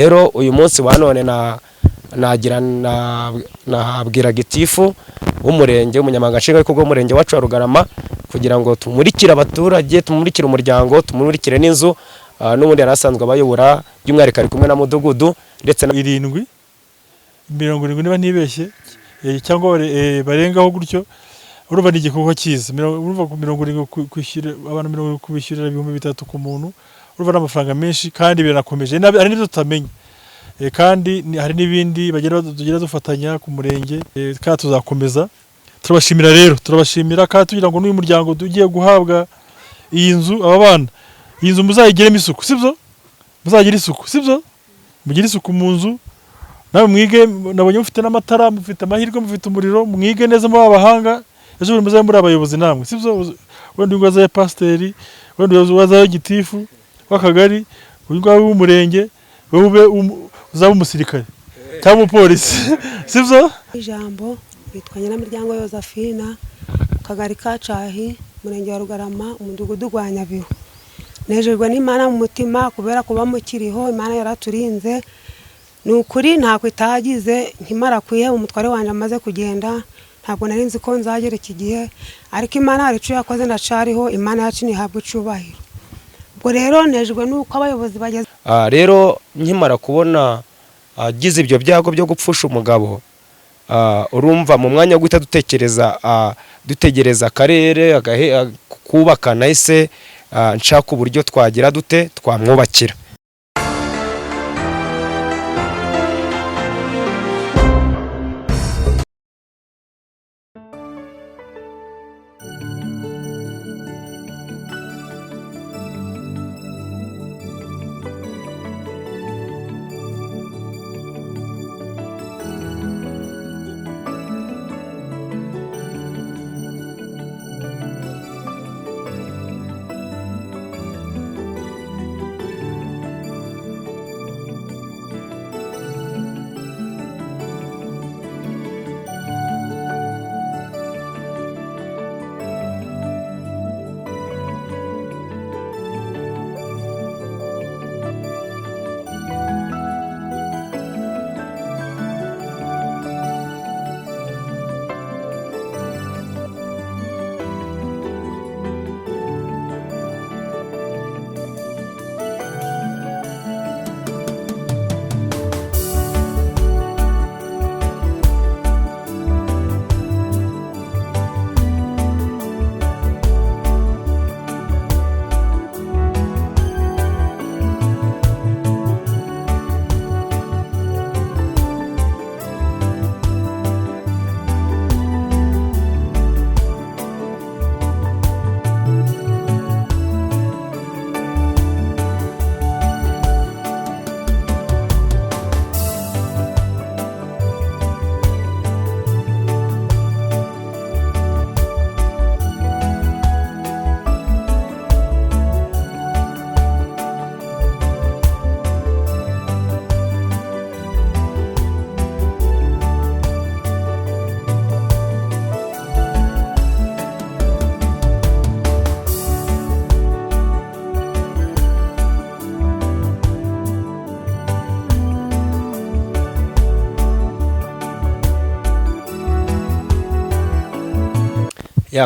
Rero uyu munsi wa none nabwira gitifu w'umurenge umunyamabanga nshingwabikorwa w'umurenge wacu wa Rugarama kugira ngo tumurikire abaturage, tumurikire umuryango, tumurikire n'inzu n'ubundi yarasanzwe abayobora by'umwihariko ari kumwe na mudugudu ndetse na 70 niba ntibeshye cyangwa barengaho gutyo. Urumva ni igikorwa cyiza, urumva 70 kwishyura abantu 70 kubishyurira 3,000 ku muntu, urumva n'amafaranga menshi kandi birakomeje, ari nibyo tutamenye. Kandi hari n'ibindi bagira dufatanya ku murenge, kandi tuzakomeza. Turabashimira rero, turabashimira kandi tugira ngo n'uyu muryango tugiye guhabwa iyi nzu, aba bana iyi nzu muzayigiremo isuku, sibyo? Muzagira isuku, sibyo? Mugire isuku mu nzu, nawe mwige, nabonye mufite n'amatara, mufite amahirwe, mufite umuriro, mwige neza mu abahanga, ejo buri muzaye muri abayobozi namwe, sibyo? Wenda uwaza ya pasiteri, wenda uwaza ya gitifu w'akagari, uwaza w'umurenge, wowe uzaba umusirikare cyangwa umupolisi, sibyo? Ijambo yitwa Nyiramiryango Yosephine, kagari ka Cahi, murenge wa Rugarama, umudugudu wa Nyabihu. Nejejwe n'Imana mu mutima kubera kuba mukiriho, Imana yaraturinze. Ni ukuri ntako itagize, nkimara kwihe umutware wanjye amaze kugenda, ntabwo nari nzi ko nzagera iki gihe, ariko Imana hari icyo yakoze ndacariho, Imana yacu ntihabwe icubahiro. Ubwo rero nejejwe nuko abayobozi bageze. Rero nkimara kubona agize ibyo byago byo gupfusha umugabo, urumva mu mwanya wo guhita dutegereza akarere kubaka, nahise nshaka uburyo twagira dute twamwubakira.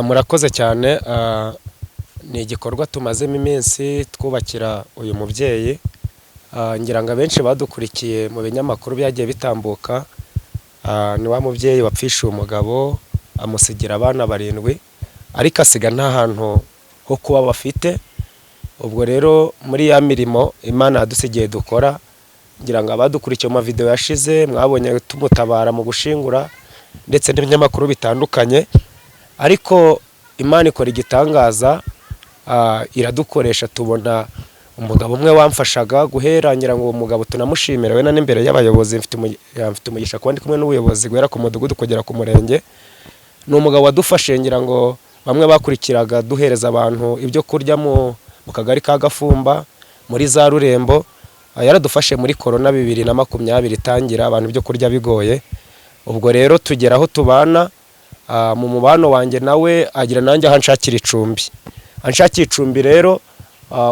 Murakoze cyane. Ni igikorwa tumazemo iminsi twubakira uyu mubyeyi. Ngira ngo abenshi badukurikiye mu binyamakuru byagiye bitambuka, ni wa mubyeyi wapfishuye umugabo amusigira abana 7, ariko asiga nta hantu ho kuba bafite. Ubwo rero muri ya mirimo Imana yadusigiye dukora, ngira ngo abadukurikiye mu video yashize mwabonye tumutabara mu gushingura ndetse n'ibinyamakuru bitandukanye. Ariko Imana ikora igitangaza, iradukoresha. Tubona umugabo umwe wamfashaga guhera, ngira ngo uwo mugabo tunamushimira we n'imbere y'abayobozi. Mfite umugisha kuba ndi kumwe n'ubuyobozi guhera ku mudugudu kugera ku murenge. Ni umugabo wadufashe, ngira ngo bamwe bakurikiraga duhereza abantu ibyo kurya mu kagari ka Gafumba muri za Rurembo. Yaradufashe muri corona 2020 itangira, abantu ibyo kurya bigoye. Ubwo rero tugeraho tubana, mu mubano wanjye nawe agira nanjye ahanshakira icumbi. Rero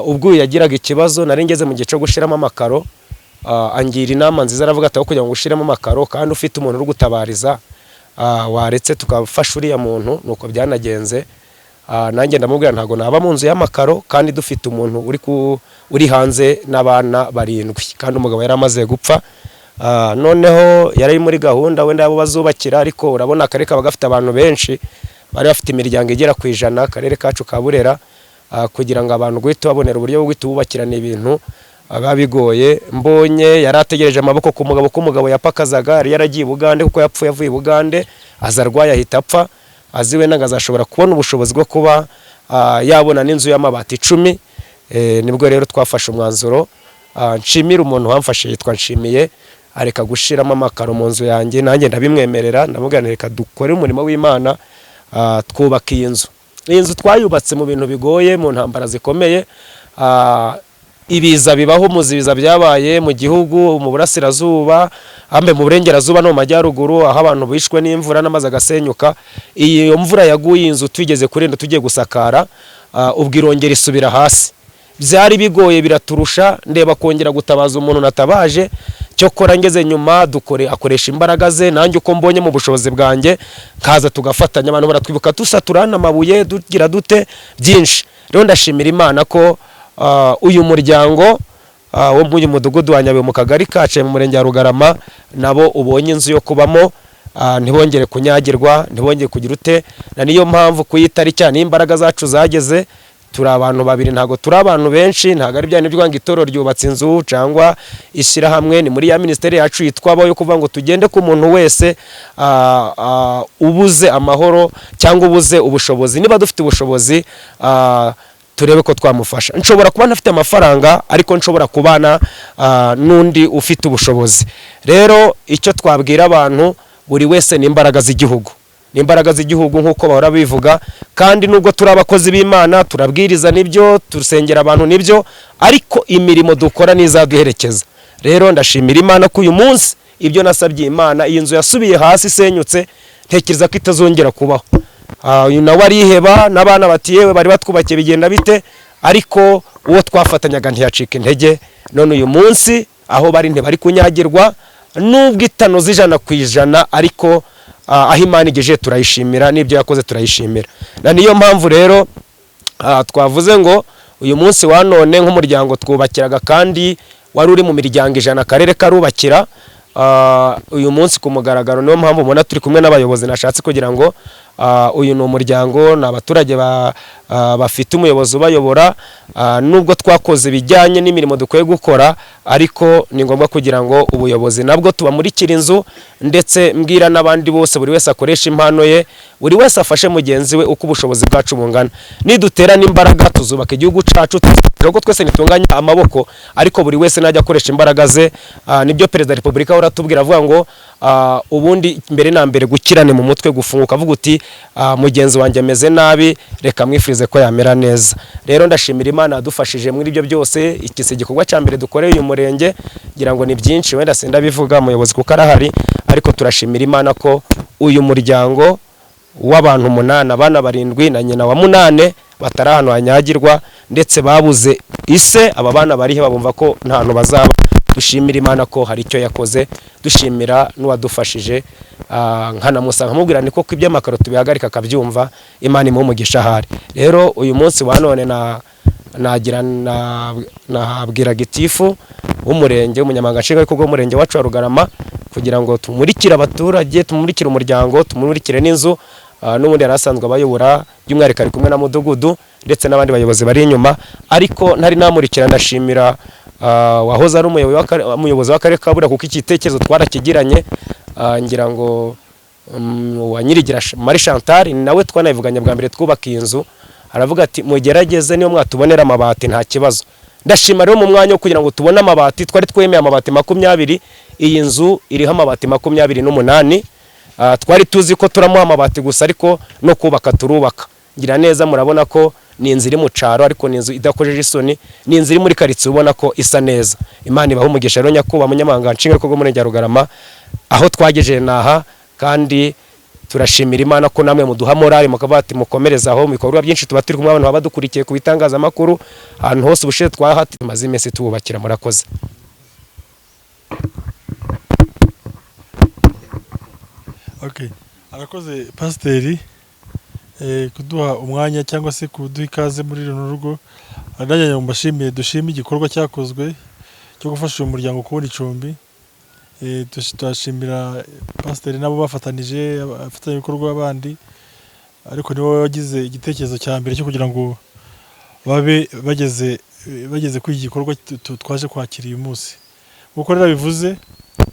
ubwo yagiraga ikibazo, nari ngeze mu gice gushiramo amakaro, angira inama nziza, aravuga ati aho kugira ngo ushiremo amakaro kandi ufite umuntu uri gutabariza waretse tukafasha uriya muntu. Nuko byanagenze, nanjye ndamubwira ntago naba mu nzu y'amakaro kandi dufite umuntu uri hanze n'abana 7 kandi umugabo yari amaze gupfa. Noneho yari muri gahunda wenda yabo bazubakira, ariko urabona akarere kaba gafite abantu benshi, bari bafite imiryango igera ku 100 akarere kacu ka Burera, kugira ngo abantu guhita babonera uburyo bwo guhita bubakirana ibintu bigoye. Mbonye yari ategereje amaboko ku mugabo, ko umugabo yapakazaga, yari yaragiye Bugande kuko yapfuye avuye Bugande, azarwaye ahita apfa, aziwe nagazashobora kubona ubushobozi bwo kuba yabona n'inzu y'amabati 10. Nibwo rero twafashe umwanzuro, nshimira umuntu wamfashe yitwa Nshimiye, areka gushiramo amakaro mu nzu yanjye, nanjye ndabimwemerera, ndamubwira reka dukore umurimo w'Imana, twubaka iyi nzu. Iyi nzu twayubatse mu bintu bigoye, mu ntambara zikomeye, ibiza bibaho, muzibiza byabaye mu gihugu, mu burasirazuba, hambe mu burengerazuba no mu majyaruguru, aho abantu bishwe n'imvura n'amazi agasenyuka. Iyo mvura yaguye inzu twigeze kurinda tugiye gusakara, ubwo irongera isubira hasi. Byari bigoye biraturusha, ndeba kongera gutabaza umuntu natabaje, cyokora ngeze nyuma akoresha imbaraga ze, nanjye uko mbonye mu bushobozi bwanjye, kaza tugafatanya, abantu baratwibuka tusaturana amabuye dugira dute byinshi. Rero ndashimira Imana ko uyu muryango wo mu mudugudu wa Nyabihu mu kagari kacu mu murenge wa Rugarama nabo ubonye inzu yo kubamo, ntibongere kunyagirwa, ntibongere kugira ute. Na niyo mpamvu kuyitari cyane imbaraga zacu zageze, turi abantu 2, ntago turi abantu benshi, ntago ari byane byanga itoro ryubatse inzu cyangwa ishyira hamwe. Ni muri ya ministeri yacu yitwabo yo kuvuga ngo tugende ku muntu wese ubuze amahoro cyangwa ubuze ubushobozi, niba dufite ubushobozi turebe ko twamufasha. Nshobora kuba ntafite amafaranga, ariko nshobora kubana n'undi ufite ubushobozi. Rero icyo twabwira abantu, buri wese ni imbaraga z'igihugu, ni imbaraga z'igihugu nk'uko bahora bivuga, kandi nubwo turi abakozi b'Imana, turabwiriza nibyo, turusengera abantu nibyo, ariko imirimo dukora nizaduherekeza. Rero ndashimira Imana ko uyu munsi ibyo nasabye Imana, iyi nzu yasubiye hasi isenyutse, ntekereza ko itazongera kubaho. Uyu nawe ariheba, n'abana bati yewe bari batwubakiye bigenda bite, ariko uwo twafatanyaga ntiyacika intege. None uyu munsi aho bari ntibari kunyagirwa, nubwo itanoze 100%, ariko aho Imana igejeje turayishimira, n'ibyo yakoze turayishimira. Na niyo mpamvu rero twavuze ngo uyu munsi wa none nk'umuryango twubakiraga kandi wari uri mu miryango 100 akarere karubakira, uyu munsi ku mugaragaro. Niyo mpamvu mubona turi kumwe n'abayobozi, nashatse kugira ngo uyu ni umuryango, n'abaturage bafite umuyobozi ubayobora. Nubwo twakoze bijyanye n'imirimo dukwiye gukora, ariko ni ngombwa kugira ngo ubuyobozi nabwo tubamurikira inzu, ndetse mbwira n'abandi bose buri wese akoresha impano ye, buri wese afashe mugenzi we uko ubushobozi bwacu bungana. Niduterana imbaraga tuzubaka igihugu cyacu, kuko twese nitunganya amaboko, ariko buri wese najya akoresha imbaraga ze. Nibyo Perezida wa Repubulika ahora atubwira, avuga ngo ubundi mbere na mbere gukirane mu mutwe, gufunguka, avuga uti mugenzi wanjye ameze nabi, reka mwifurize ko yamera neza. Rero ndashimira Imana yadufashije muri ibyo byose. Iki si igikorwa cya mbere dukoreye uyu murenge, ngira ngo ni byinshi wenda sindabivuga umuyobozi kuko arahari, ariko turashimira Imana ko uyu muryango w'abantu 8, abana 7 na nyina wa 8 batari ahantu hanyagirwa, ndetse babuze ise. Aba bana barihe babumva ko nta hantu bazaba. Dushimira Imana ko hari icyo yakoze, dushimira n'uwadufashije, nkanamusanga nkamubwira ni koko iby'amakaro tubihagarika akabyumva, Imana imuhe umugisha ahari. Rero uyu munsi wa none nabwira gitifu w'umurenge, umunyamabanga nshingwabikorwa w'umurenge wacu wa Rugarama, kugira ngo tumurikire abaturage, tumurikire umuryango, tumurikire n'inzu. N'ubundi yari asanzwe abayobora, by'umwihariko ari kumwe na mudugudu ndetse n'abandi bayobozi bari inyuma, ariko ntari namurikira. Ndashimira wahoze ari umuyobozi w'akarere ka Burera, kuko igitekerezo twarakigiranye, ngira ngo wa Nyirigira Marie Chantal nawe twanayivuganye bwa mbere twubaka iyi nzu, aravuga ati mugerageze niyo mwatubonera amabati nta kibazo. Ndashima rero mu mwanya wo kugira ngo tubone amabati, twari twemeye amabati 20, iyi nzu iriho amabati 28. Twari tuzi ko turamuha amabati gusa, ariko no kubaka turubaka. Ngira neza murabona ko ni inzu iri mu caro, ariko ni inzu idakojeje isoni, ni inzu iri muri karitsiye ubona ko isa neza. Imana ibahe umugisha rero nyakubahwa munyamabanga nshingwabikorwa w'umurenge wa Rugarama, aho twagejeje naha, kandi turashimira Imana ko namwe muduha morale, mukavuga ati mukomereza aho. Mu bikorwa byinshi tuba turi kumwe, abantu baba badukurikiye ku bitangazamakuru, ahantu hose ubushize twahati tumaze iminsi tububakira. Murakoze. Okay. Arakoze pasiteri kuduha umwanya cyangwa se kuduha ikaze muri runo rugo. Nanjye mbashimiye, dushime igikorwa cyakozwe cyo gufasha uyu muryango kubona icumbi. Turashimira pasiteri nabo bafatanije, abafatanyabikorwa bandi, ariko niwe wagize igitekerezo cya mbere cyo kugira ngo babe bageze kuri iki gikorwa twaje kwakira uyu munsi. Nkuko rero bivuze,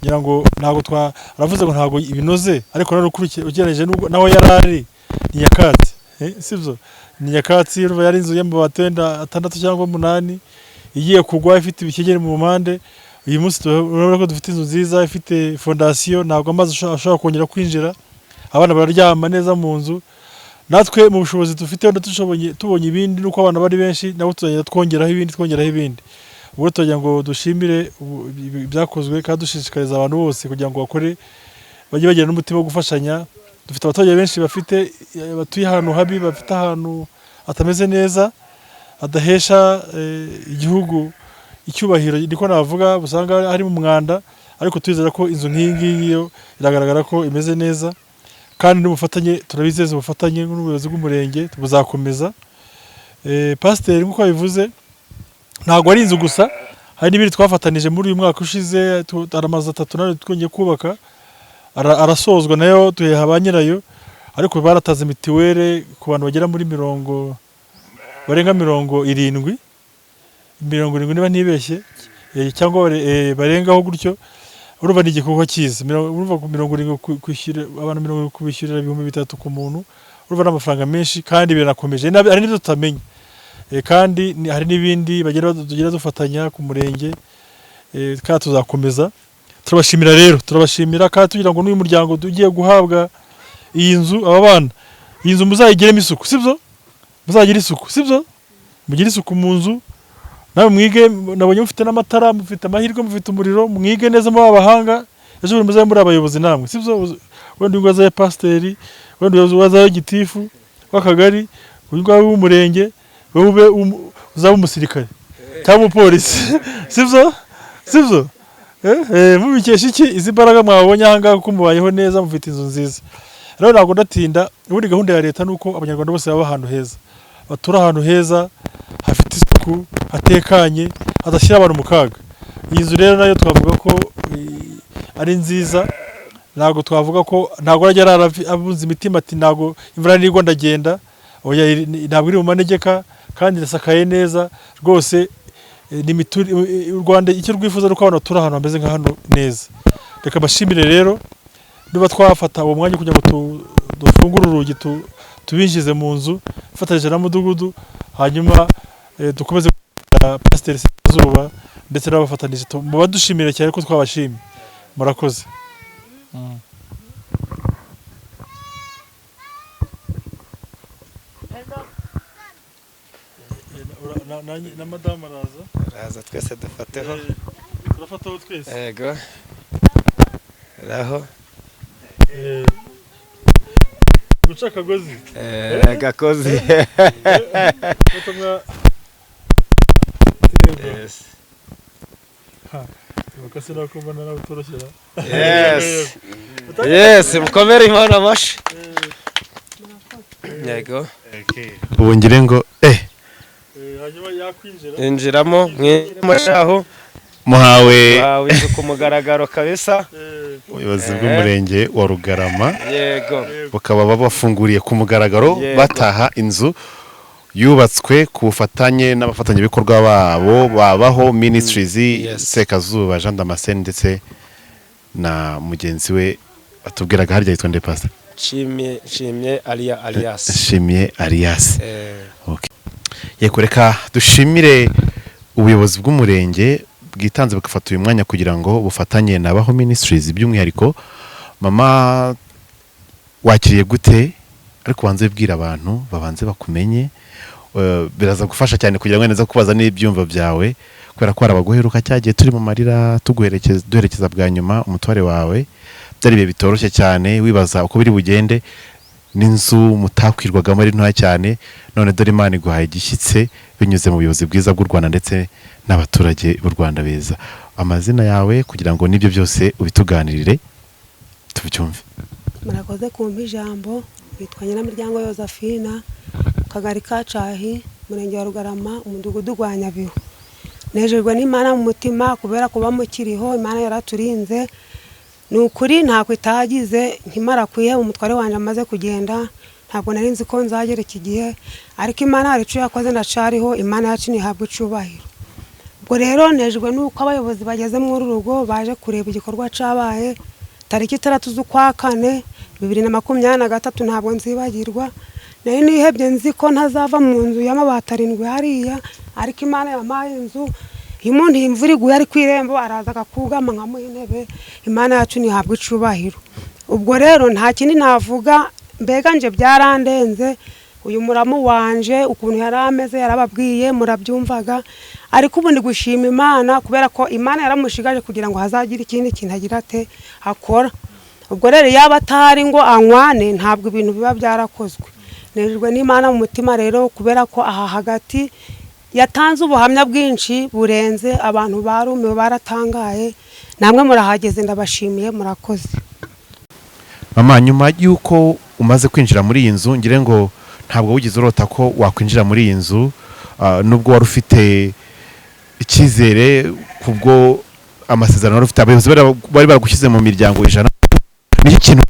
ngira ngo ntabwo aravuze ngo ntabwo ibinoze, ariko rero ugereranije naho yarari ni nyakatsi, sibyo? Ni nyakatsi, yari inzu y'amabati wenda 6 cyangwa 8 igiye kugwa, ifite ibikegeri mu mpande. Uyu munsi turabona ko dufite inzu nziza ifite fondasiyo, ntabwo amazi ashobora kongera kwinjira, abana bararyama neza mu nzu. Natwe mu bushobozi dufite wenda tubonye ibindi, nuko abana bari benshi, nabo twongeraho ibindi. Ubwo tujya ngo dushimire ibyakozwe kandi dushishikariza abantu bose kugira ngo bakore, bajye bagira n'umutima wo gufashanya. Dufite abaturage benshi batuye ahantu habi, bafite ahantu atameze neza, adahesha igihugu icyubahiro, niko navuga, usanga hari mu mwanda, ariko twizera ko inzu nk'iyi ngiyi yo iragaragara ko imeze neza, kandi n'ubufatanye turabizeza, ubufatanye n'ubuyobozi bw'umurenge buzakomeza. Pasiteri nk'uko yabivuze, ntabwo ari inzu gusa, hari n'ibindi twafatanije muri uyu mwaka ushize. Hari amazu 3 nayo twongeye kubaka, arasozwa nayo tuyeha ba nyirayo, ariko barataze mitiwere ku bantu bagera muri barenga 70 niba ntibeshye, cyangwa barengaho gutyo. Urumva ni igikorwa cyiza. Urumva 70 kwishyura abantu 70 kubishyurira 3,000 ku muntu, urumva n'amafaranga menshi kandi birakomeje. Hari n'ibyo tutamenya, kandi hari n'ibindi tugira dufatanya ku murenge, kandi tuzakomeza. Turabashimira rero, kandi tugira ngo n'uyu muryango ugiye guhabwa iyi nzu, aba bana, iyi nzu muzayigiremo isuku, sibyo? Muzagira isuku, sibyo? Mugire isuku mu nzu, nawe mwige. Nabonye mufite n'amatara, mufite amahirwe, mufite umuriro, mwige neza muri abahanga, ejo muzabe muri abayobozi namwe, sibyo? Wenda ngo azaye pasiteri, wenda uzaye gitifu w'akagari, w'ingwa w'umurenge, wowe uzaba umusirikare cyangwa umupolisi, sibyo? Mubikesha iki izi mbaraga mwabonye aha ngaha, kuko mubayeho neza, mufite inzu nziza. Rero ntabwo ndatinda, ubundi gahunda ya leta nuko abanyarwanda bose baba ahantu heza, batura ahantu heza, hafite isuku, hatekanye, hadashyira abantu mu kaga. Iyi nzu rero nayo twavuga ko ari nziza, ntabwo twavuga ko ntabwo yari abunze imitima ati ntabwo imvura nigwa ndagenda, ntabwo iri mu manegeka, kandi irasakaye neza rwose. U Rwanda icyo rwifuza nuko abantu batura ahantu hameze nka hano neza. Reka bashimire rero, niba twafata uwo mwanya kugira ngo dufungure urugi tubinjize mu nzu, ifatanyije na mudugudu, hanyuma dukomeze pasiteri Sezuba ndetse n'abafatanije. Mubadushimire cyane ko twabashimye. Murakoze. Na madamu araza, twese dufateho. Turafataho twese. Yego. Raho. Guca akagozi. Gakozi. Yes. Bakase nako mbona nawe utoroshera. Yes, mukomere Imana amashi. Yego. Ubu ngire ngo hanyuma yakwinjira. Injiramo mwishaho. Muhawe inzu ku mugaragaro kabisa. ubuyobozi bw'umurenge wa Rugarama. Yego. Bakaba babafunguriye ku mugaragaro, bataha inzu yubatswe ku bufatanye n'abafatanyabikorwa babo, Babaho Ministries, Sekazuba Jean Damascene ndetse na mugenzi we batubwiraga harya yitwa nde pastor? Shimye Alias. Shimye Alias. Okay. Yego, reka dushimire ubuyobozi bw'umurenge bwitanze bugafata uyu mwanya kugira ngo bufatanye na Baho Ministries. By'umwihariko mama, wakiriye gute? Ariko banze bibwira abantu babanze bakumenye, biraza gufasha cyane kugira ngo neza kubaza n'ibyumva byawe, kubera ko arabaguheruka cyagiye turi mu marira duherekeza bwa nyuma umutware wawe, byari bihe bitoroshye cyane, wibaza uko biri bugende, n'inzu mutakwirwagamo ari ntoya cyane, none dore Imana iguhaye igishyitse binyuze mu buyobozi bwiza bw'u Rwanda ndetse n'abaturage b'u Rwanda beza. amazina yawe kugira ngo n'ibyo byose ubituganirire tubyumve. murakoze kumpa ijambo. Bitwa Nyiramiryango Yosephine, Kagari ka Cahi, Murenge wa Rugarama, Umudugudu gwa Nyabihu. Nejejwe n'Imana mu mutima kubera kuba mukiriho, Imana yaraturinze. Ni ukuri ntako itagize, nkimara kwihe umutware wanje amaze kugenda, ntabwo nari nzi ko nzagera iki gihe, ariko Imana hari icyo yakoze ndacariho, Imana yacu ntihabwe icubahiro. Ubwo rero nejejwe nuko abayobozi bageze muri uru rugo baje kureba igikorwa cabaye tariki 3 z'ukwa 4 2023, ntabwo nzibagirwa. Nari nihebye nzi ko ntazava mu nzu y'amabati 7 hariya, ariko Imana yampaye inzu. Iyo umuntu imvura iguye ari kwirembo araza akakugama nkamuha intebe, Imana yacu ntihabwe icubahiro. Ubwo rero nta kindi navuga, mbega nje byarandenze. Uyu muramu wanje ukuntu yari ameze yarababwiye murabyumvaga, ariko ubu ndi gushima Imana kubera ko Imana yaramushigaje kugira ngo hazagira ikindi kintu agira ate akora. Ubwo rero yaba atari ngo anywane ntabwo ibintu biba byarakozwe. Nejejwe n'Imana mu mutima rero kubera ko aha hagati yatanze ubuhamya bwinshi burenze, abantu barumiwe baratangaye, namwe murahageze ndabashimiye, murakoze. Mama, nyuma y'uko umaze kwinjira muri iyi nzu, ngire ngo ntabwo wugize urota ko wakwinjira muri iyi nzu, nubwo wari ufite icyizere kubwo amasezerano wari ufite, abayobozi bari baragushyize mu miryango 100. Ni ikintu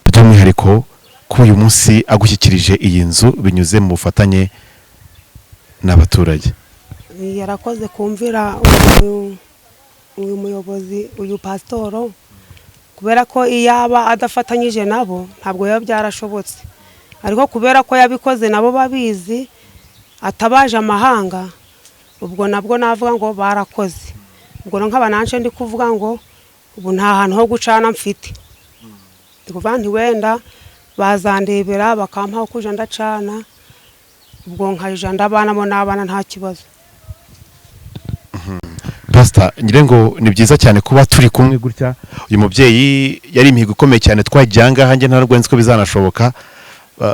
by'umwihariko ko uyu munsi agushyikirije iyi nzu binyuze mu bufatanye n'abaturage. Yarakoze kumvira uyu muyobozi, uyu pasitoro, kubera ko iyaba adafatanyije nabo ntabwo biba byarashobotse, ariko kubera ko yabikoze nabo babizi, atabaje amahanga, ubwo nabwo navuga ngo barakoze. Ubwo nkaba nanje ndi kuvuga ngo ubu nta hantu ho gucana mfite, ndi kuvuga nti wenda bazandebera bakampaho kuja ndacana, ubwo nkajya ndabanamo n'abana nta kibazo. Pastor, ngire ngo ni byiza cyane kuba turi kumwe gutya. Uyu mubyeyi yari imihigo ikomeye cyane twajyanga hanjye ntarwo nzi ko bizanashoboka.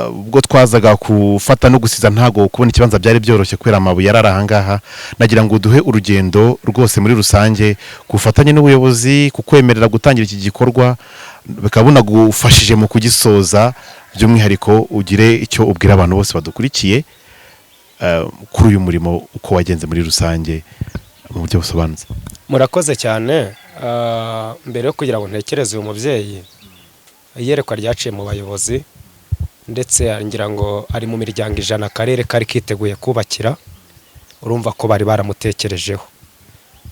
Ubwo twazaga kufata no gusiza ntago kubona ikibanza byari byoroshye kwera amabuye yararahangaha. Nagira ngo duhe urugendo rwose muri rusange kufatanye n'ubuyobozi kukwemerera gutangira iki gikorwa, bikabuna gufashije mu kugisoza, by'umwihariko ugire icyo ubwira abantu bose badukurikiye kuri uyu murimo uko wagenze muri rusange mu buryo busobanutse. Murakoze cyane. Mbere yo kugira ngo ntekereze uyu mubyeyi, iyerekwa ryaciye mu bayobozi ndetse ngira ngo ari mu miryango 100 akarere kari kiteguye kubakira, urumva ko bari baramutekerejeho.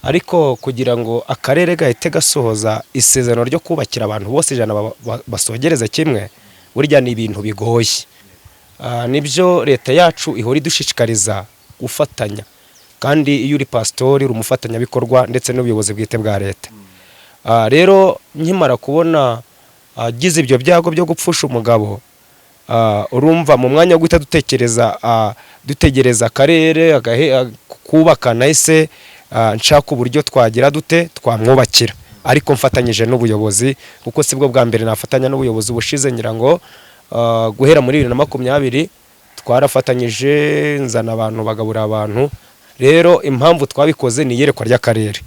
Ariko kugira ngo akarere gahite gasohoza isezerano ryo kubakira abantu bose 100 basogereze kimwe, burya ni ibintu bigoye. Nibyo leta yacu ihora idushishikariza gufatanya, kandi iyo uri pastori uri umufatanyabikorwa ndetse n'ubuyobozi bwite bwa leta. Rero nkimara kubona agize ibyo byago byo gupfusha umugabo, urumva mu mwanya wo guhita dutegereza akarere kubaka, nahise nshaka uburyo twagira dute twamwubakira, ariko mfatanyije n'ubuyobozi, kuko sibwo bwa mbere nafatanya n'ubuyobozi bushize. Ngira ngo guhera muri 2020 twarafatanyije, nzana abantu bagabura abantu. Rero impamvu twabikoze ni iyerekwa ry'akarere.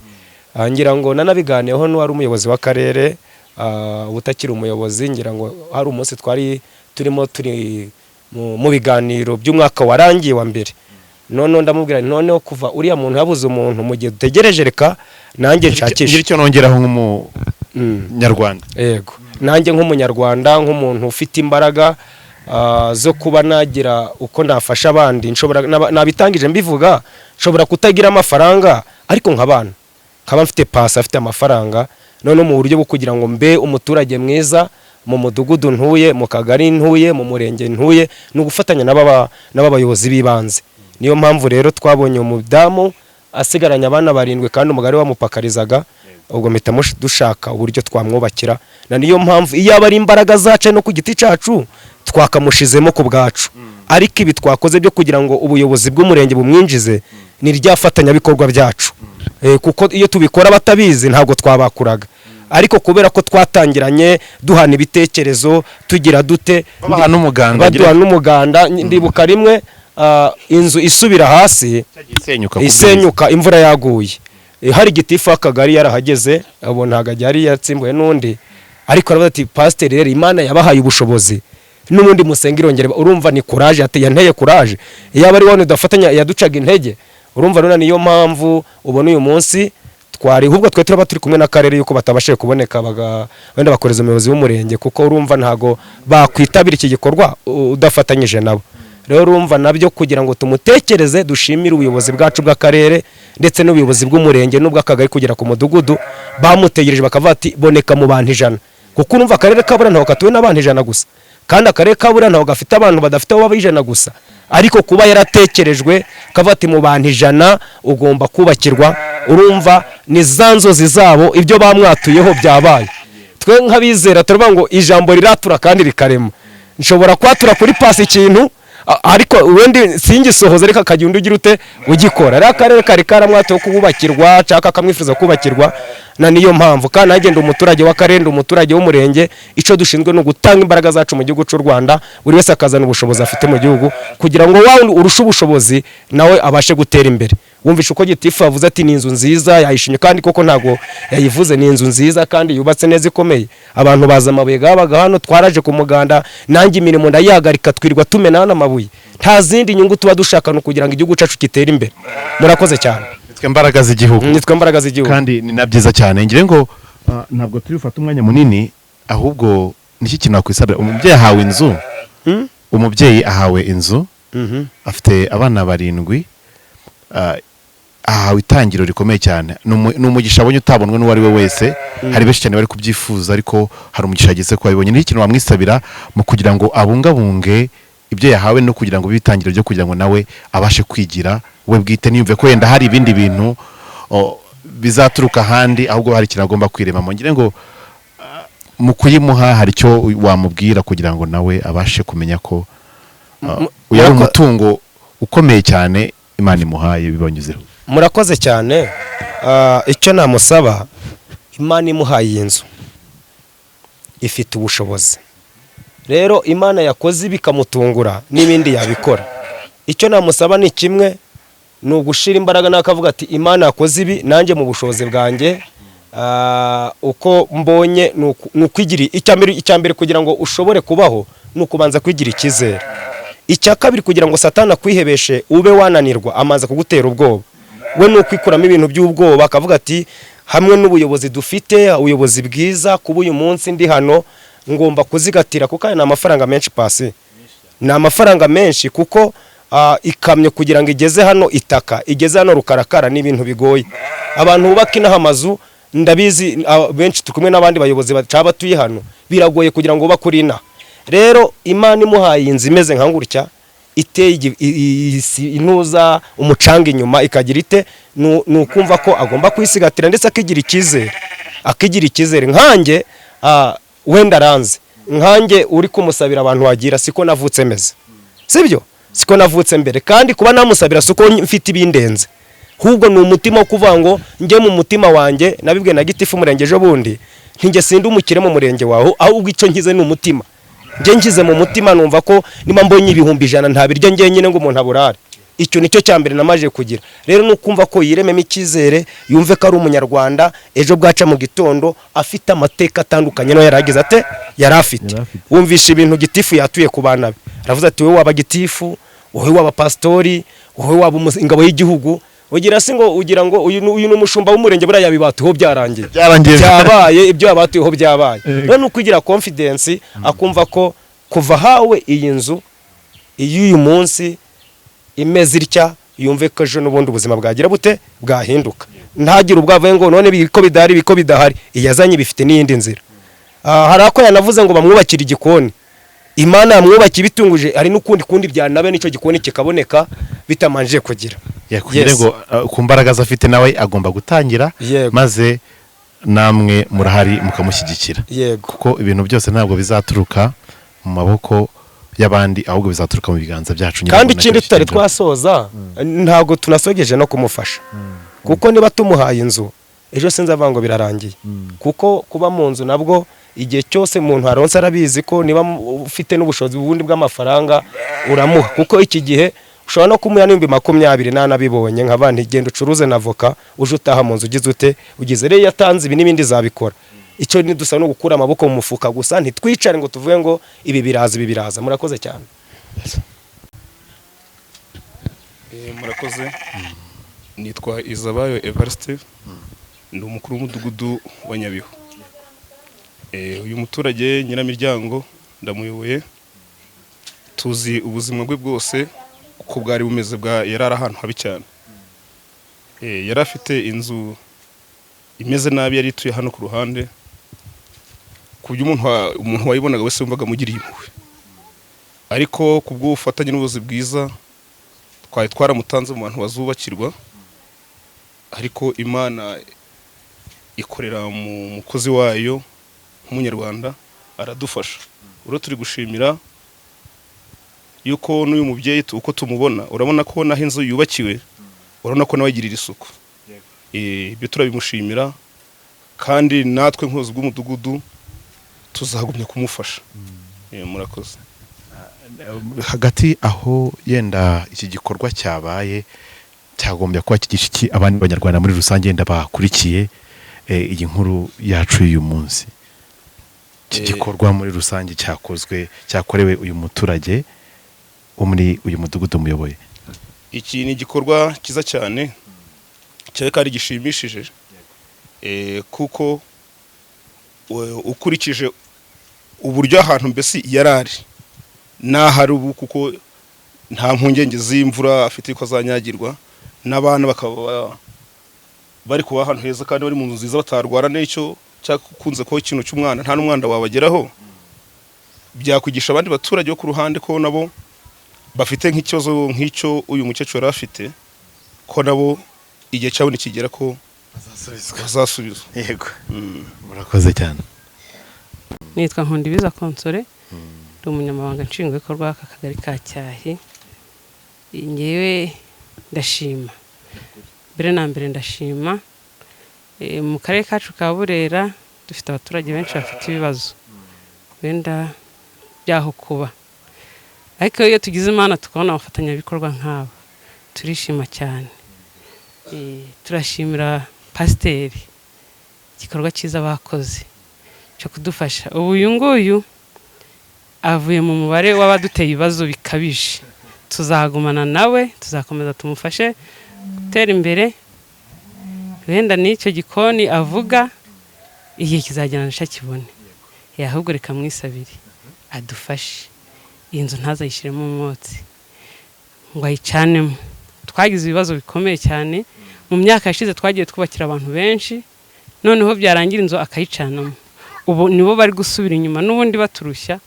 Ngira ngo nanabiganiyeho n'uwari umuyobozi w'akarere, utakiri umuyobozi. Ngira ngo hari umunsi turi mu biganiro by'umwaka warangiye wa mbere, none ndamubwira noneho kuva uriya muntu yabuze umuntu mu gihe dutegereje, reka nanjye nshakisha icyo nongeraho nk'umunyarwanda. Yego, nanjye nk'umunyarwanda, nk'umuntu ufite imbaraga zo kuba nagira uko nafasha abandi. Nabitangije mbivuga, nshobora kutagira amafaranga, ariko nk'abana nkaba mfite pasi afite amafaranga, none mu buryo bwo kugira ngo mbe umuturage mwiza mu mudugudu ntuye, mu kagari ntuye, mu murenge ntuye, no gufatanya n'abayobozi bibanze. Niyo mpamvu rero twabonye umudamu asigaranye abana 7 kandi umugari wamupakarizaga, ubwo mpita dushaka uburyo twamwubakira. Na niyo mpamvu iyo aba ari imbaraga zacu no ku giti cyacu twakamushizemo ku bwacu, ariko ibi twakoze byo kugira ngo ubuyobozi bw'umurenge bumwinjize ni ryafatanyabikorwa byacu, kuko iyo tubikora batabizi ntabwo twabakuraga. Ariko kubera ko twatangiranye duhana ibitekerezo, tugira dute baduha n'umuganda, ndibuka rimwe inzu isubira hasi isenyuka imvura yaguye. Hari gitifu akagari yarahageze abo ntago yari yatsimbuye n'undi, ariko aravuga ati pasiteri rero Imana yabahaye ubushobozi n'ubundi musenga irongere. Urumva ni courage, ati yanteye courage, yaba ari wone udafatanya yaducaga intege. Urumva rero niyo mpamvu ubona uyu munsi twari ahubwo twe turaba turi kumwe n'akarere yuko batabashije kuboneka wenda bakoreza umuyobozi w'umurenge, kuko urumva ntago bakwitabira iki gikorwa udafatanyije nabo. Rero urumva nabyo kugira ngo tumutekereze, dushimire ubuyobozi bwacu bw'akarere ndetse n'ubuyobozi bw'umurenge n'ubw'akagari kugera ku mudugudu, bamutegereje bakavuga ati boneka mu bantu 100, kuko urumva akarere ka Burera ntago katuwe n'abantu 100 gusa, kandi akarere ka Burera ntago gafite abantu badafite aho baba 100 gusa, ariko kuba yaratekerejwe kavuga ati mu bantu 100 ugomba kubakirwa. Urumva ni za nzozi zabo, ibyo bamwatuyeho byabaye. Twe nk'abizera turavuga ngo ijambo riratura kandi rikarema. Nshobora kwatura kuri pasi ikintu ariko wendi singisohoza reka kajya undi ugira ute ugikora. Rero akarere kari karamwatuye kubakirwa cyaka kamwifuza kubakirwa, na niyo mpamvu kandi agenda umuturage w'akarere, umuturage w'umurenge, ico dushinzwe no gutanga imbaraga zacu mu gihugu cy'u Rwanda, buri wese akazana ubushobozi afite mu gihugu kugira ngo wawe urusha ubushobozi nawe abashe gutera imbere. Wumvishe uko gitifu avuze ati ni inzu nziza, yayishimye kandi koko ntago yayivuze, ni inzu nziza kandi yubatse neza ikomeye. Abantu baza amabuye gabaga hano, twaraje ku muganda, nanjye imirimo ndayihagarika, twirirwa tumena n'amabuye. Nta zindi nyungu tuba dushaka no kugira ngo igihugu cyacu kitere imbere. Murakoze cyane. Nitwe imbaraga z'igihugu. Nitwe imbaraga z'igihugu. Kandi ni nabyiza cyane. Ngire ngo ntabwo turi ufata umwanya munini, ahubwo niki kintu akwisabira. Umubyeyi ahawe inzu. Umubyeyi ahawe inzu. Afite abana 7. Ahawe itangiro rikomeye cyane. N'umugisha abonye utabonwe n'uwari we wese. Hari benshi cyane bari kubyifuza, ariko hari umugisha ageze ko abibonye. Niki kintu wamwisabira mu kugira ngo abungabunge ibyo yahawe, no kugira ngo bitangire ryo kugira ngo nawe abashe kwigira we bwite, niyumve ko yenda hari ibindi bintu bizaturuka handi, ahubwo hari ikintu agomba kwirema. Ngire ngo mu kuyimuha hari icyo wamubwira kugira ngo nawe abashe kumenya ko uyu ari umutungo ukomeye cyane Imana imuhaye bibanyuzeho. Murakoze cyane. Icyo namusaba, Imana imuhaye inzu ifite ubushobozi. Rero Imana yakoze bikamutungura n'ibindi yabikora. Icyo namusaba ni kimwe, ni ugushira imbaraga nakavuga ati Imana yakoze ibi, nanjye mu bushobozi bwanjye uko mbonye n'ukwigira icyambere kugira ngo ushobore kubaho, nukubanza kwigira ikizere. Icya kabiri kugira ngo Satani akwihebeshe ube wananirwa, amaze kugutera ubwoba, we nukwikuramo ibintu by'ubwoba akavuga ati hamwe n'ubuyobozi dufite, ubuyobozi bwiza, kuba uyu munsi ndi hano ngomba kuzigatira, kuko aya ni amafaranga menshi pasi, ni amafaranga menshi, kuko ikamyo kugira ngo igeze hano itaka, igeze hano rukarakara n'ibintu bigoye. Abantu bubaka inaha amazu ndabizi benshi tukumwe n'abandi bayobozi bacaba tuyi hano, biragoye kugira ngo bakuri ina. Rero Imana imuhaye inzu imeze nka ngurya, iteye intuza umucanga inyuma, ikagira ite nukumva ko agomba kwisigatira ndetse akigira ikizere. Nkanjye wenda ranze nkanjye uri kumusabira abantu wagira, siko navutse meze, sibyo, siko navutse mbere, kandi kuba namusabira suko mfite ibindenze, ahubwo ni umutima wo kuvuga ngo njye mu mutima wanjye, nabibwe na gitifu umurenge ejo bundi, ntinge sindi umukire mu murenge waho, ahubwo icyo nkize ni umutima. Njye nkize mu mutima, numva ko nima mbonye ibihumbi 100 ntabirya njye nyine ngo umuntu aburare. Icyo nicyo cyambere namaje kugira. Rero nukumva ko yirememo ikizere, yumve ko ari umunyarwanda, ejo bwaca mu gitondo afite amateka atandukanye no yaragize ate yarafite. Wumvisha ibintu gitifu yatuye ku bana be, aravuze ati wowe waba gitifu, wowe waba pastori, wowe waba ingabo y'igihugu, ugira singo ugira ngo uyu n'umushumba w'umurenge buriya yabibatuho byarangiye, byabaye ibyo yabatuyeho byabaye. Rero nukugira confidence, akumva ko kuva hawe iyi nzu uyu munsi imeze itya, yumve ko ejo n'ubundi ubuzima bwagira bute bwahinduka, ntagire ubwavuye ngo none biko bidahari biko bidahari, iyazanye bifite n'iyindi nzira. Hari ako yanavuze ngo bamwubakira igikoni, Imana yamwubakiye bitunguje, ari n'ukundi byanabe nicyo gikoni kikaboneka bitamanje kugira. Yakugire ngo ku mbaraga afite nawe agomba gutangira, maze namwe murahari mukamushyigikira, kuko ibintu byose ntabwo bizaturuka mu maboko y'abandi, ahubwo bizaturuka mu biganza byacu. Kandi ikindi tutari twasoza, ntabwo tunasogeje no kumufasha, kuko niba tumuhaye inzu ejo sinzavuga ngo birarangiye, kuko kuba mu nzu nabwo igihe cyose umuntu aronse arabizi ko niba ufite n'ubushobozi bundi bw'amafaranga uramuha, kuko iki gihe ushobora no kumuha n'ibihumbi 20 nanabibonye nk'abandi genda ucuruze na avoka uje utaha mu nzu ugize ute ugize rero yatanze ibi n'ibindi zabikora icyo ni dusaba no gukura amaboko mu mufuka gusa ntitwicare ngo tuvuge ngo ibi biraza murakoze cyane. Murakoze. Nitwa Izabayo Evariste, ndi umukuru w'umudugudu wa Nyabihu. Uyu muturage Nyiramiryango ndamuyoboye, tuzi ubuzima bwe bwose uko bwari bumeze, yarara ahantu habi cyane. Yari afite inzu imeze nabi, yari ituye hano ku ruhande, ku buryo umuntu wayibonaga wese yumvaga amugiriye impuhwe, ariko ku bw'ubufatanye n'ubuyobozi bwiza twari twaramutanze mu bantu bazubakirwa, ariko Imana ikorera mu mukozi wayo nk'umunyarwanda aradufasha. Uro turi gushimira yuko n'uyu mubyeyi uko tumubona, urabona ko naho inzu yubakiwe, urabona ko nawe agirira isuku. Ibyo turabimushimira, kandi natwe nk'ubuyobozi bw'umudugudu tuzagumya kumufasha. Murakoze. Hagati aho yenda iki gikorwa cyabaye cyagombye kuba kigisha iki abandi banyarwanda muri rusange yenda bakurikiye iyi nkuru yacu y'uyu munsi, iki gikorwa muri rusange cyakorewe uyu muturage wo muri uyu mudugudu muyoboye? Iki ni igikorwa cyiza cyane cyari kandi gishimishije, kuko ukurikije uburyo ahantu mbese yarari n'ahari ubu, kuko nta mpungenge z'imvura afite ko azanyagirwa, n'abana bakaba bari kuba ahantu heza kandi bari mu nzu nziza batarwara n'icyo cyakunze ko ikintu cy'umwana nta n'umwanda wabageraho. Byakwigisha abandi baturage bo ku ruhande ko nabo bafite nk'ikibazo nk'icyo uyu mukecuru yari afite, ko nabo igihe cyabo nikigera ko bazasubizwa. Yego. Murakoze cyane. Nitwa Nkundibiza Konsore, ndi umunyamabanga nshingwabikorwa w'aka kagari ka Cyahi. Ngewe ndashima, mbere na mbere ndashima. Mu karere kacu ka Burera dufite abaturage benshi bafite ibibazo wenda byaho kuba, ariko iyo tugize Imana tukabona abafatanyabikorwa nk'aba turishima cyane. Turashimira pasiteri igikorwa cyiza bakoze cyo kudufasha. Ubu uyu nguyu avuye mu mubare w'abaduteye ibibazo bikabije, tuzagumana nawe, tuzakomeza tumufashe gutera imbere. Wenda n'icyo gikoni avuga igihe kizagera nisha kibone, ahubwo reka mwisabire adufashe iyi nzu ntazayishyiremo umwotsi ngo ayicanemo. Twagize ibibazo bikomeye cyane mu myaka yashize, twagiye twubakira abantu benshi, noneho byarangira inzu akayicanamo. Ubu nibo bari gusubira inyuma n'ubundi baturushya,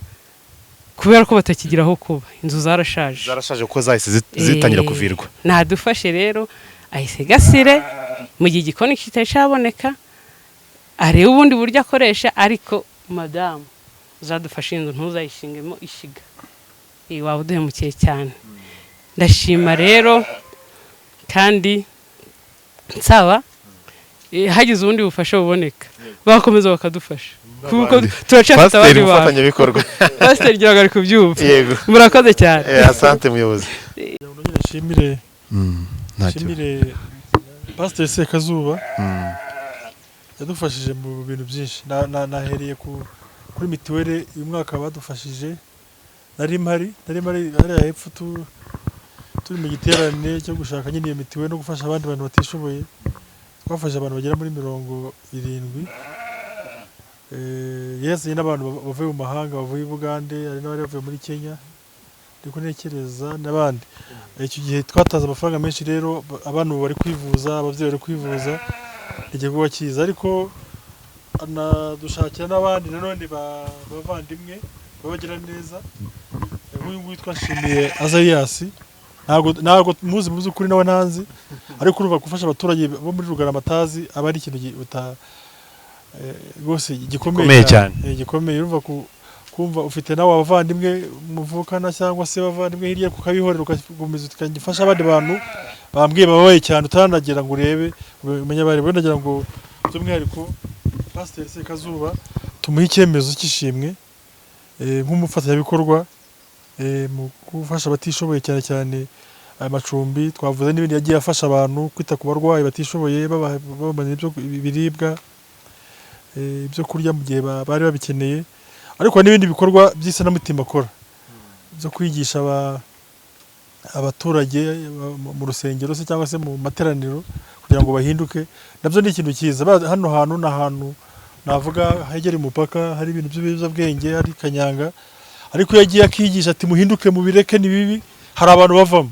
kubera ko batakigira aho kuba, inzu zarashaje kuko zahise zitangira kuvirwa. Nadufashe rero ayisigasire mu gihe igikoni kitari cyaboneka, arebe ubundi buryo akoresha, ariko madamu uzadufashe inzu ntuzayishingemo ishiga, waba uduhemukiye cyane. Ndashima rero kandi nsaba hagize ubundi bufasha buboneka bakomeza bakadufasha, kuko turacafite abandi bafatanyabikorwa. Pasiteri ngira ari kubyumva. Murakoze cyane. Asante muyobozi. Nshimire Pasiteri Sekazuba yadufashije mu bintu byinshi. Nahereye kuri mituweli uyu mwaka badufashije. Nari mpari hariya hepfo turi mu giterane cyo gushaka nyine iyo mituweli no gufasha abandi bantu batishoboye. Twafashe abantu bagera muri 70. Yazanye n'abantu bavuye mu mahanga, bavuye i Bugande, hari n'abari bavuye muri Kenya, ndiko ntekereza n'abandi. Icyo gihe twataza amafaranga menshi, rero abantu bari kwivuza, abavyeyi bari kwivuza, igikorwa cyiza. Ariko dushakira n'abandi nanone bavandimwe babagira neza. Nk'uyu nguyu twashimiye Azarias, ntabwo muzi mu by'ukuri nawe ntanzi, ariko urumva gufasha abaturage bo muri Rugarama atazi aba ari ikintu rwose gikomeye cyane. Gikomeye, urumva kumva ufite nawe abavandimwe muvukana cyangwa se abavandimwe hirya kukabihorera ukagumiza ukagifasha abandi bantu bambwiye babaye cyane utanagera ngo urebe umenye bari nagira ngo by'umwihariko Pasiteri Sekazuba tumuhe icyemezo cy'ishimwe nk'umufatanyabikorwa mu gufasha abatishoboye, cyane cyane aya macumbi, twavuze n'ibindi yagiye afasha abantu kwita ku barwayi batishoboye, babona ibiribwa, ibyo kurya mu gihe bari babikeneye, ariko n'ibindi bikorwa by'isanamitima akora byo kwigisha abaturage mu rusengero se cyangwa se mu materaniro kugira ngo bahinduke, nabyo ni ikintu cyiza. Hano hantu ni ahantu navuga hegereye umupaka, hari ibintu by'ibiyobyabwenge, hari kanyanga, ariko iyo yagiye akigisha ati muhinduke mubireke ni bibi, hari abantu bavamo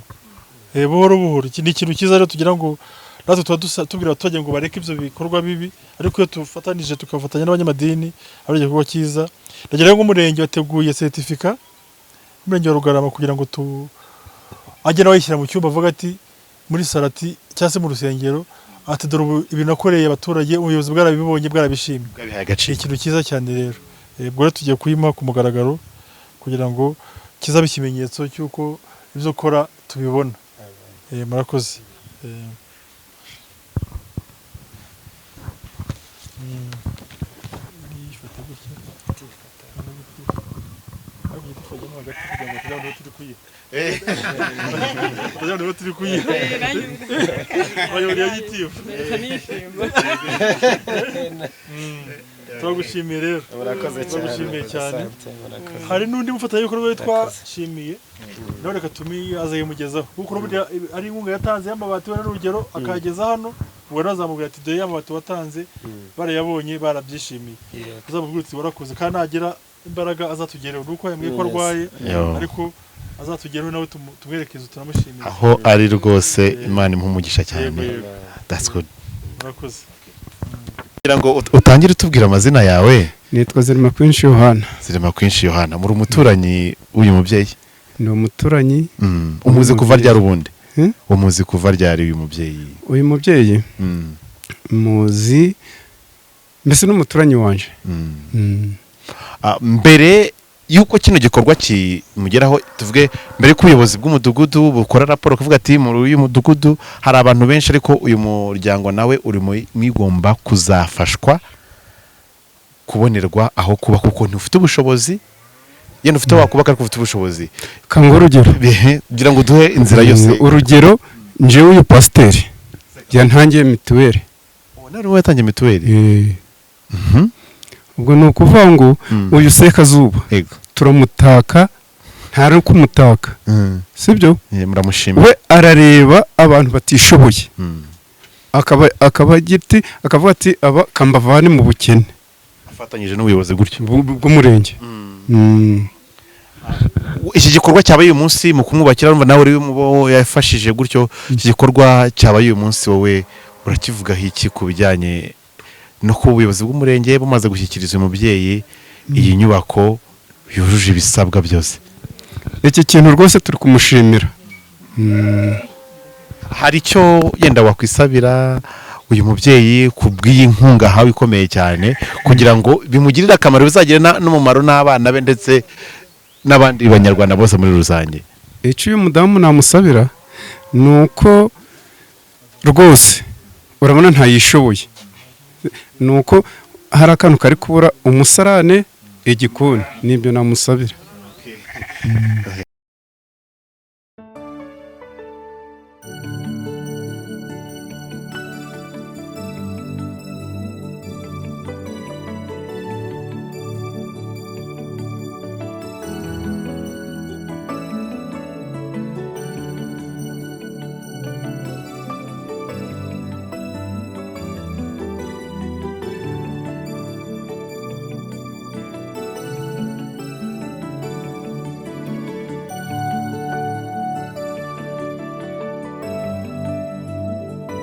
buhoro buhoro. Iki ni ikintu cyiza rero, tugira ngo natwe tuba tubwira abaturage ngo bareke ibyo bikorwa bibi, ariko iyo tufatanije tugafatanya n'abanyamadini ari igikorwa cyiza. Ndagira ngo umurenge wateguye certificat, umurenge wa Rugarama, kugira ngo ajye nawe yishyira mu cyumba avuga ati muri Sarati cyangwa se mu rusengero ati dore ibintu nakoreye abaturage, ubuyobozi bwarabibonye bwarabishimye. Ikintu cyiza cyane rero. Ubwo rero tugiye kuyimuha ku mugaragaro kugira ngo kizabe ikimenyetso cy'uko ibyo ukora tubibona. Murakoze. Turagushimiye rero, turagushimiye cyane. Hari n'undi mufatanyabikorwa witwa Shimiye, nawe reka azayimugezaho kuko ari inkunga yatanze y'amabati we n'urugero akageza hano, ubwo nazamubwira ati dore y'amabati watanze barayabonye barabyishimiye, uzamubwira uti warakoze, kandi nagira imbaraga azatugereho, nuko yambwiye ko arwaye ariko azatugereho nawe tumwerekeze, turamushimiye aho ari rwose. Imana imuhe umugisha cyane. That's good. Murakoze. Kugira ngo utangire utubwira amazina yawe. Nitwa Zirimakwinshi Yohana. Zirimakwinshi Yohana, muri umuturanyi uyu mubyeyi? Ni umuturanyi. Umuzi kuva ryari ubundi? Umuzi kuva ryari uyu mubyeyi? Uyu mubyeyi muzi mbese n'umuturanyi wanje. Mbere yuko kino gikorwa kimugeraho, tuvuge mbere ko ubuyobozi bw'umudugudu bukora raporo kuvuga ati muri uyu mudugudu hari abantu benshi, ariko uyu muryango nawe uri mwigomba kuzafashwa kubonerwa aho kuba, kuko ntufite ubushobozi, yenda ufite wakubaka ariko ufite ubushobozi. Kanga urugero kugira ngo duhe inzira yose. Urugero, njewe uyu pasiteri yantangiye mituweli. Nari we yatangiye mituweli? Ubwo ni ukuvuga ngo uyu Sekazuba turamutaka, ntari kumutaka, sibyo? Muramushima. We arareba abantu batishoboye, akaba giti akavuga ati aba kambavane mu bukene, afatanyije n'ubuyobozi gutyo bw'umurenge. Iki gikorwa cyabaye uyu munsi mu kumwubakira, urumva nawe uri mu yafashije gutyo. Iki gikorwa cyabaye uyu munsi, wowe urakivugaho iki ku bijyanye no ku buyobozi bw'umurenge bumaze gushyikiriza umubyeyi iyi nyubako yujuje ibisabwa byose? Iki kintu rwose turi kumushimira. Hari icyo yenda wakwisabira uyu mubyeyi ku bw'iyi nkunga hawe ikomeye cyane, kugira ngo bimugirire akamaro, bizagire n'umumaro n'abana be ndetse n'abandi banyarwanda bose muri rusange? Icyo uyu mudamu namusabira ni uko rwose urabona ntayishoboye, ni uko hari akantu kari kubura, umusarane, igikoni, nibyo namusabira.